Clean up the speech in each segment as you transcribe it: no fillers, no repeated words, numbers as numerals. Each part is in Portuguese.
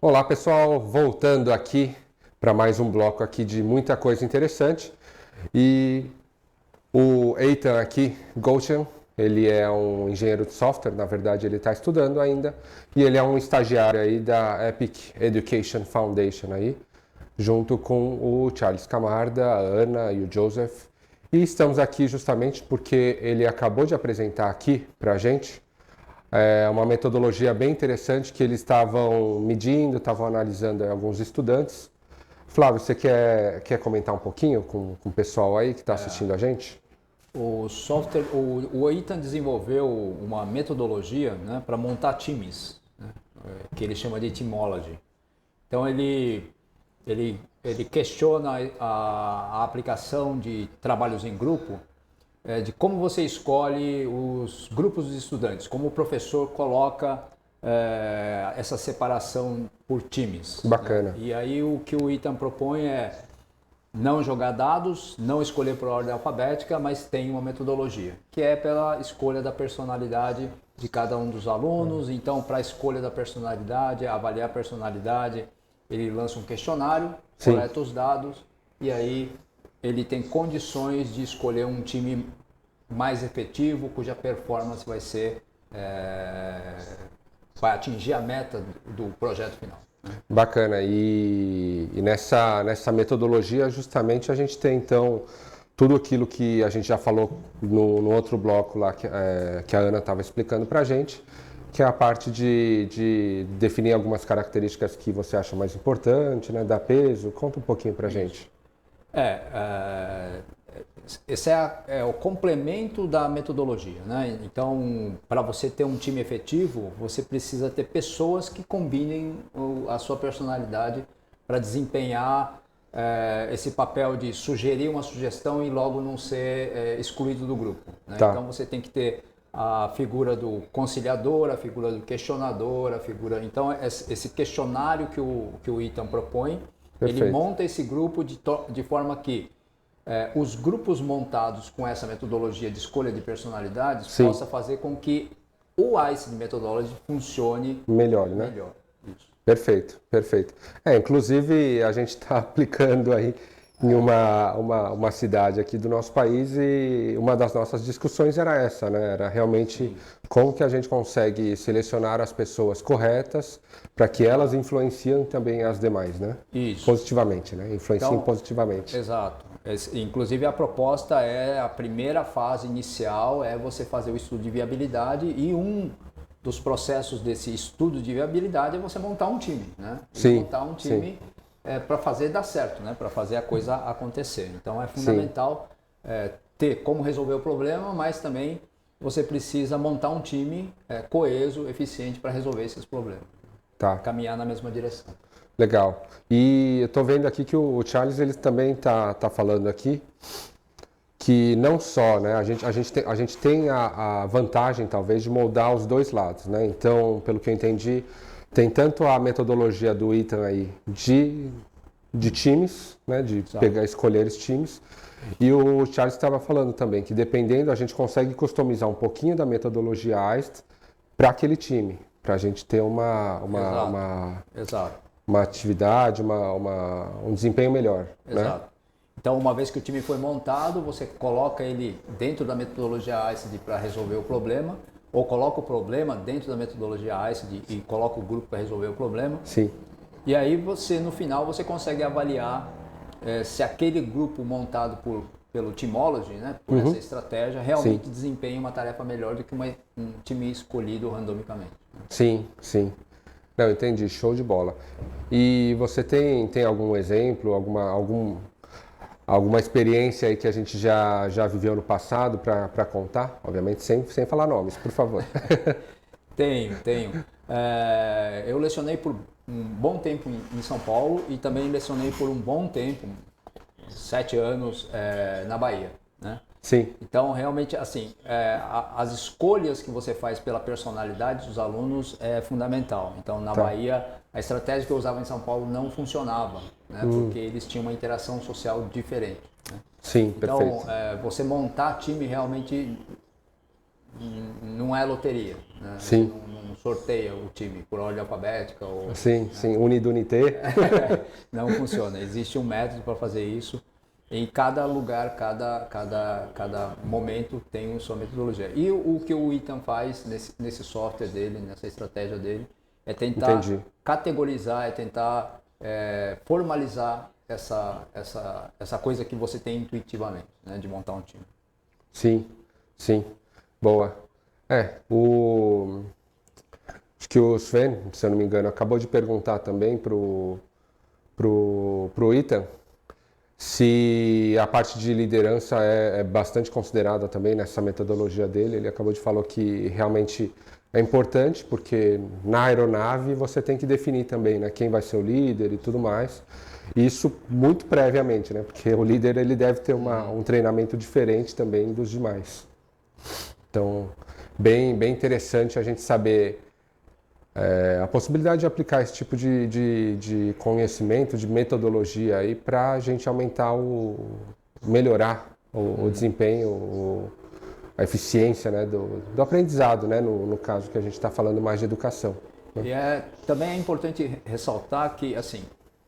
Olá pessoal, voltando aqui para mais um bloco aqui de muita coisa interessante. E o Eitan aqui, Goshen, ele é um engenheiro de software, na verdade ele está estudando ainda, e ele é um estagiário aí da Epic Education Foundation aí, junto com o Charles Camarda, a Ana e o Joseph. E estamos aqui justamente porque ele acabou de apresentar aqui para a gente uma metodologia bem interessante que eles estavam medindo, estavam analisando alguns estudantes. Flávio, você quer comentar um pouquinho com o pessoal aí que está assistindo a gente? O Eitan desenvolveu uma metodologia, né, para montar times, né, que ele chama de Teamology. Então ele questiona a aplicação de trabalhos em grupo, de como você escolhe os grupos de estudantes, como o professor coloca essa separação por times. Bacana. Né? E aí o que o Eitan propõe é não jogar dados, não escolher por ordem alfabética, mas tem uma metodologia, que é pela escolha da personalidade de cada um dos alunos. Então, para a escolha da personalidade, avaliar a personalidade, ele lança um questionário, coleta os dados e aí ele tem condições de escolher um time mais efetivo, cuja performance vai atingir a meta do projeto final. Bacana. E nessa metodologia, justamente, a gente tem, então, tudo aquilo que a gente já falou no outro bloco lá, que a Ana estava explicando para a gente, que é a parte de definir algumas características que você acha mais importante, né, dar peso. Conta um pouquinho para a gente. Esse é o complemento da metodologia, né? Então, para você ter um time efetivo, você precisa ter pessoas que combinem a sua personalidade para desempenhar esse papel de sugerir uma sugestão e logo não ser excluído do grupo, né? Tá. Então, você tem que ter a figura do conciliador, a figura do questionador, a figura... Então, esse questionário que o Eitan propõe, Perfeito. ele monta esse grupo de forma que os grupos montados com essa metodologia de escolha de personalidades possa fazer com que o ICE de Methodology funcione melhor, né? melhor. Isso. Perfeito, perfeito. Inclusive a gente está aplicando aí em uma cidade aqui do nosso país e uma das nossas discussões era essa, né? Era realmente como que a gente consegue selecionar as pessoas corretas para que elas influenciem também as demais, né? Isso. Positivamente, né? Influenciem positivamente. Exato. Inclusive a proposta a primeira fase inicial é você fazer o estudo de viabilidade e um dos processos desse estudo de viabilidade é você montar um time, né? Sim. Montar um time para fazer dar certo, né? Para fazer a coisa acontecer. Então é fundamental ter como resolver o problema, mas também você precisa montar um time coeso, eficiente para resolver esses problemas. Tá. Caminhar na mesma direção. Legal. E eu estou vendo aqui que o Charles ele também tá falando aqui que não só, né, a gente tem a vantagem talvez de moldar os dois lados, né? Então, pelo que eu entendi, tem tanto a metodologia do Eitan aí de times, né, de escolher os times, e o Charles estava falando também que dependendo a gente consegue customizar um pouquinho da metodologia AIST para aquele time, para a gente ter Exato. uma atividade, um desempenho melhor. Exato. Né? Então, uma vez que o time foi montado, você coloca ele dentro da metodologia ICD para resolver o problema, ou coloca o problema dentro da metodologia ICD e coloca o grupo para resolver o problema. Sim. E aí no final você consegue avaliar se aquele grupo montado pelo Teamology, né, por essa estratégia, realmente desempenha uma tarefa melhor do que um time escolhido randomicamente. Sim, sim. Não, entendi, show de bola. E você tem algum exemplo, alguma experiência aí que a gente já viveu no passado para contar? Obviamente sem falar nomes, por favor. Tenho. Eu lecionei por um bom tempo em São Paulo e também lecionei por um bom tempo, 7 anos, na Bahia, né? Sim. Então, realmente, assim, as escolhas que você faz pela personalidade dos alunos é fundamental. Então, na Bahia, a estratégia que eu usava em São Paulo não funcionava, né? Porque eles tinham uma interação social diferente. Né? Sim, então, perfeito. você montar time realmente não é loteria, né? Sim. Não sorteia o time por ordem alfabética ou Sim, sim, unidunité. não funciona. Existe um método para fazer isso. Em cada lugar, cada momento tem sua metodologia. E o que o Ethan faz nesse software dele, nessa estratégia dele, é tentar categorizar, é tentar formalizar essa coisa que você tem intuitivamente, né, de montar um time. Sim, sim. Boa. Acho que o Sven, se eu não me engano, acabou de perguntar também pro Ethan se a parte de liderança é bastante considerada também nessa metodologia dele. Ele acabou de falar que realmente é importante, porque na aeronave você tem que definir também, né, quem vai ser o líder e tudo mais. Isso muito previamente, né, porque o líder ele deve ter um treinamento diferente também dos demais. Então, bem interessante a gente saber a possibilidade de aplicar esse tipo de conhecimento, de metodologia aí para a gente melhorar o desempenho, a eficiência, né, do aprendizado, né, no caso que a gente está falando mais de educação. E também é importante ressaltar que, assim,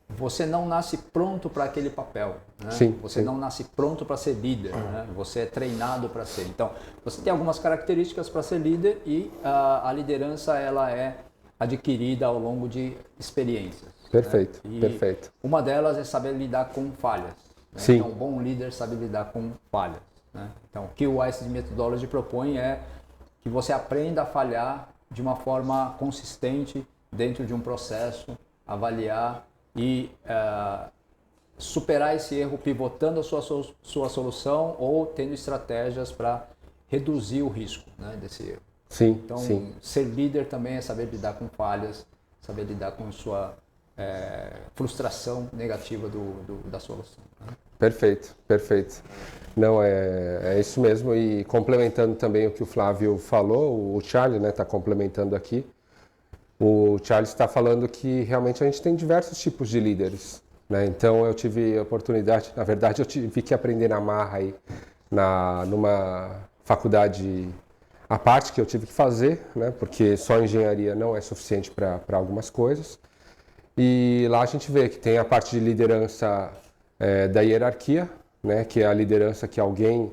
você não nasce pronto para aquele papel, né? Sim, você não nasce pronto para ser líder, né? Você é treinado para ser. Então, você tem algumas características para ser líder e a liderança ela é adquirida ao longo de experiências. Perfeito, né? perfeito. Uma delas é saber lidar com falhas. Né? Sim. Então, um bom líder sabe lidar com falhas. Né? Então, o que o ICD Methodology propõe é que você aprenda a falhar de uma forma consistente dentro de um processo, avaliar e superar esse erro pivotando a sua solução ou tendo estratégias para reduzir o risco, né, desse erro. Sim, então, sim. ser líder também é saber lidar com falhas, saber lidar com sua frustração negativa da solução. Né? Perfeito, perfeito. Não, é isso mesmo. E complementando também o que o Flávio falou, o Charlie está complementando aqui. O Charles está falando que realmente a gente tem diversos tipos de líderes, né? Então eu tive a oportunidade, na verdade eu tive que aprender na marra aí, numa faculdade à parte que eu tive que fazer, né? Porque só engenharia não é suficiente para algumas coisas. E lá a gente vê que tem a parte de liderança da hierarquia, né? Que é a liderança que alguém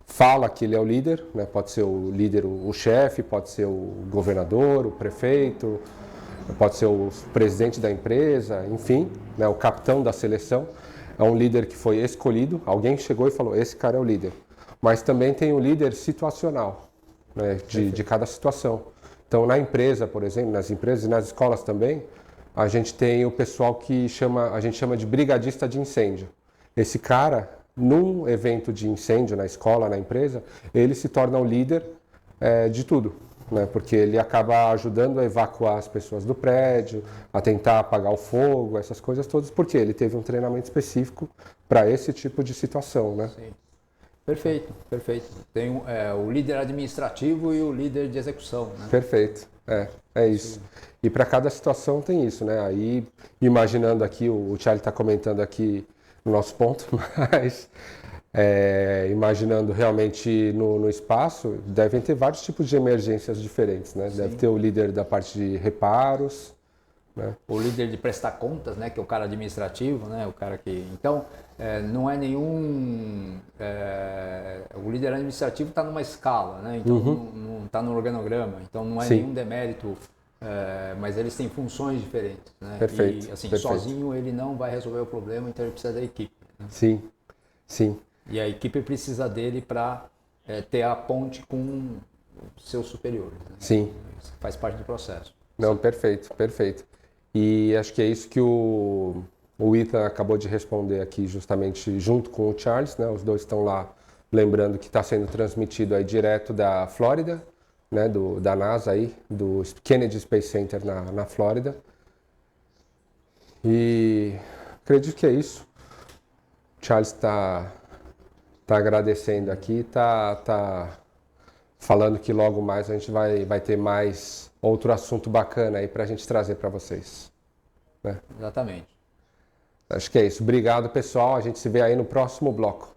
fala que ele é o líder, né? Pode ser o líder, o chefe, pode ser o governador, o prefeito, pode ser o presidente da empresa, enfim, né? O capitão da seleção. É um líder que foi escolhido, alguém chegou e falou, esse cara é o líder. Mas também tem o líder situacional, né? de cada situação. Então, na empresa, por exemplo, nas empresas e nas escolas também, a gente tem o pessoal que a gente chama de brigadista de incêndio. Esse cara, num evento de incêndio na escola, na empresa, ele se torna o líder de tudo, né? Porque ele acaba ajudando a evacuar as pessoas do prédio, a tentar apagar o fogo, essas coisas todas, porque ele teve um treinamento específico para esse tipo de situação, né? Sim. Perfeito, perfeito. Tem o líder administrativo e o líder de execução, né? Perfeito, é isso. Sim. E para cada situação tem isso, né? Aí, imaginando aqui, o Charlie está comentando aqui no nosso ponto, mas imaginando realmente no espaço, devem ter vários tipos de emergências diferentes, né? Sim. Deve ter o líder da parte de reparos, né? O líder de prestar contas, né? Que é o cara administrativo, né? O cara que... Então, não é nenhum... o líder administrativo está numa escala, né? Então, não está no organograma, então não é Sim. nenhum demérito, mas eles têm funções diferentes, né? Perfeito. E, assim, Perfeito. Sozinho ele não vai resolver o problema, então ele precisa da equipe. Né? Sim, sim. E a equipe precisa dele para ter a ponte com seus superiores. Né? Sim. Isso faz parte do processo. Não, perfeito, perfeito. E acho que é isso que o Ethan acabou de responder aqui, justamente junto com o Charles, né? Os dois estão lá, lembrando que está sendo transmitido aí direto da Flórida, né? Da NASA aí, do Kennedy Space Center na Flórida. E acredito que é isso. O Charles está agradecendo aqui, está falando que logo mais a gente vai ter mais outro assunto bacana aí para a gente trazer para vocês. Né? Exatamente. Acho que é isso. Obrigado, pessoal. A gente se vê aí no próximo bloco.